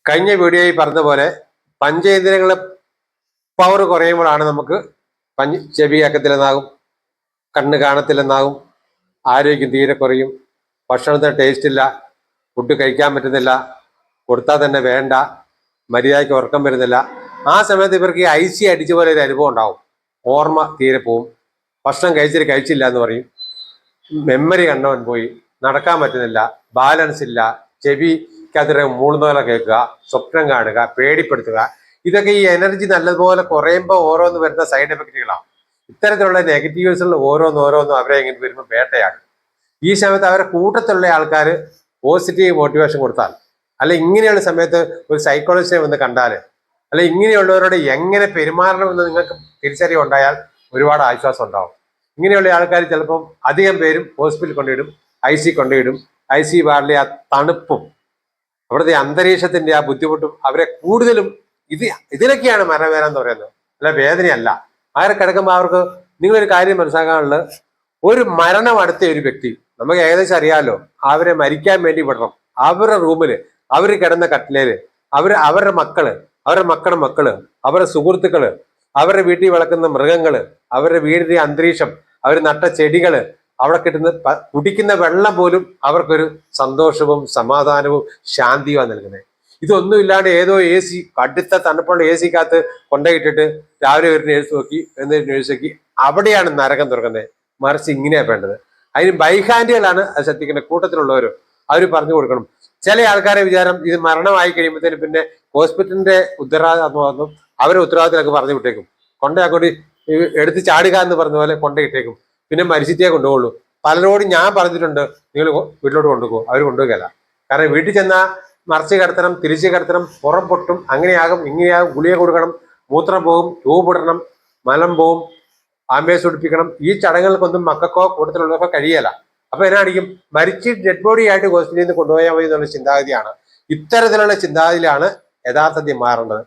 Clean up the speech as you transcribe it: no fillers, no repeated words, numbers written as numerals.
കഴിഞ്ഞ വീഡിയോയിൽ പറഞ്ഞ പോലെ പഞ്ചേന്ദ്രിയങ്ങളെ പവർ കുറയുമ്പോഴാണ് നമുക്ക് ചെവി കേൾക്കത്തില്ലെന്നാകും, കണ്ണ് കാണത്തില്ലെന്നാകും, ആരോഗ്യം തീരെ കുറയും, ഭക്ഷണത്തിന് ടേസ്റ്റ് ഇല്ല, ഫുഡ് കഴിക്കാൻ പറ്റുന്നില്ല, കൊടുത്താൽ തന്നെ വേണ്ട, മര്യാദയ്ക്ക് ഉറക്കം വരുന്നില്ല. ആ സമയത്ത് ഇവർക്ക് ഈ IC അടിച്ച പോലെ ഒരു അനുഭവം ഉണ്ടാവും. ഓർമ്മ തീരെ പോവും, ഭക്ഷണം കഴിച്ചില്ല എന്ന് പറയും, മെമ്മറി കണ്ടവൻ പോയി, നടക്കാൻ പറ്റുന്നില്ല, ബാലൻസ് ഇല്ല, ചെവിക്കതിരെ മൂളുന്നോലെ കേൾക്കുക, സ്വപ്നം കാണുക, പേടിപ്പെടുത്തുക. ഇതൊക്കെ ഈ എനർജി നല്ലതുപോലെ കുറയുമ്പോൾ ഓരോന്ന് വരുന്ന സൈഡ് എഫക്റ്റുകളാണ്. ഇത്തരത്തിലുള്ള നെഗറ്റീവ്സുകൾ ഓരോന്നോരോന്നും അവരെ ഇങ്ങനെ വരുമ്പോൾ വേട്ടയാകും. ഈ സമയത്ത് അവരെ കൂട്ടത്തിലുള്ള ആൾക്കാർ പോസിറ്റീവ് മോട്ടിവേഷൻ കൊടുത്താൽ, അല്ലെ ഇങ്ങനെയുള്ള സമയത്ത് ഒരു സൈക്കോളജിസ്റ്റിനെ വന്ന് കണ്ടാൽ, അല്ലെ ഇങ്ങനെയുള്ളവരോട് എങ്ങനെ പെരുമാറണമെന്ന് നിങ്ങൾക്ക് തിരിച്ചറിവുണ്ടായാൽ ഒരുപാട് ആശ്വാസം ഉണ്ടാവും. ഇങ്ങനെയുള്ള ആൾക്കാർ ചിലപ്പം അധികം പേരും ഹോസ്പിറ്റലിൽ കൊണ്ടുവിടും, IC കൊണ്ടുവിടും. IC വാർഡിലെ ആ തണുപ്പും അവിടുത്തെ അന്തരീക്ഷത്തിന്റെ ആ ബുദ്ധിമുട്ടും അവരെ കൂടുതലും ഇതിനൊക്കെയാണ് മരണവേദന എന്ന് പറയുന്നത്, അല്ല വേദനയല്ല. അങ്ങനെ കിടക്കുമ്പോൾ അവർക്ക് നിങ്ങളൊരു കാര്യം മനസ്സിലാക്കാനുള്ളത്, ഒരു മരണം അടുത്ത ഒരു വ്യക്തി നമുക്ക് ഏകദേശം അറിയാമല്ലോ, അവരെ മരിക്കാൻ വേണ്ടി വിടണം. അവരുടെ റൂമില്, അവർ കിടന്ന കട്ടിലേല്, അവരുടെ മക്കള്, അവരുടെ മക്കളുടെ മക്കള്, അവരുടെ സുഹൃത്തുക്കള്, അവരുടെ വീട്ടിൽ വളർത്തുന്ന മൃഗങ്ങള്, അവരുടെ വീടിന്റെ അന്തരീക്ഷം, അവർ നട്ട ചെടികള്, അവിടെ കിട്ടുന്ന കുടിക്കുന്ന വെള്ളം പോലും അവർക്കൊരു സന്തോഷവും സമാധാനവും ശാന്തിയുമാണ് നൽകുന്നത്. ഇതൊന്നും ഇല്ലാണ്ട് ഏതോ AC, കടുത്ത തണുപ്പുള്ള AC-ക്കകത്ത് കൊണ്ടുപോയിട്ടിട്ട് രാവിലെ ഒരു നേഴ്സ് നോക്കി, എന്നൊരു നേഴ്സ് നോക്കി, അവിടെയാണ് നരകം തുറക്കുന്നത്. മറിച്ച് ഇങ്ങനെയാ വേണ്ടത്. അതിന് ബൈഹാൻഡുകളാണ് അത് ശ്രദ്ധിക്കേണ്ട. കൂട്ടത്തിലുള്ളവരും അവർ പറഞ്ഞു കൊടുക്കണം. ചില ആൾക്കാരെ വിചാരം ഇത് മരണമായി കഴിയുമ്പോഴത്തേനും പിന്നെ ഹോസ്പിറ്റലിന്റെ ഉത്തരവാദിത്വം അവരെ ഉത്തരവാദിത്തത്തിലൊക്കെ പറഞ്ഞു വിട്ടേക്കും, കൊണ്ടേ എടുത്ത് ചാടുക എന്ന് പറഞ്ഞ പോലെ കൊണ്ടുപോയിട്ടേക്കും, പിന്നെ മരിച്ചിട്ടേ കൊണ്ടുപോകുള്ളൂ. പലരോടും ഞാൻ പറഞ്ഞിട്ടുണ്ട്, നിങ്ങൾ വീട്ടിലോട്ട് കൊണ്ടുപോകും, അവർ കൊണ്ടുപോകല. കാരണം വീട്ടിൽ ചെന്നാൽ മറിച്ച് കിടത്തണം, തിരിച്ച് കിടത്തണം, പുറം പൊട്ടും, അങ്ങനെയാകും ഇങ്ങനെയാകും, ഗുളിക കൊടുക്കണം, മൂത്രം പോവും, ട്യൂബ് ഇടണം, മലം പോവും, ആംബുലൻസ് ഒടിപ്പിക്കണം. ഈ ചടങ്ങുകൾക്കൊന്നും മക്കൾക്കോ കൂട്ടത്തിലുള്ളവർക്കോ കഴിയല. അപ്പൊ എന്നാണിക്കും മരിച്ച് ഡെഡ് ബോഡി ആയിട്ട് ഹോസ്പിറ്റലിൽ നിന്ന് കൊണ്ടുപോയാൽ മതി എന്നുള്ള ചിന്താഗതിയാണ്. ഇത്തരത്തിലുള്ള ചിന്താഗതിയിലാണ് യഥാർത്ഥത്തിൽ മാറേണ്ടത്.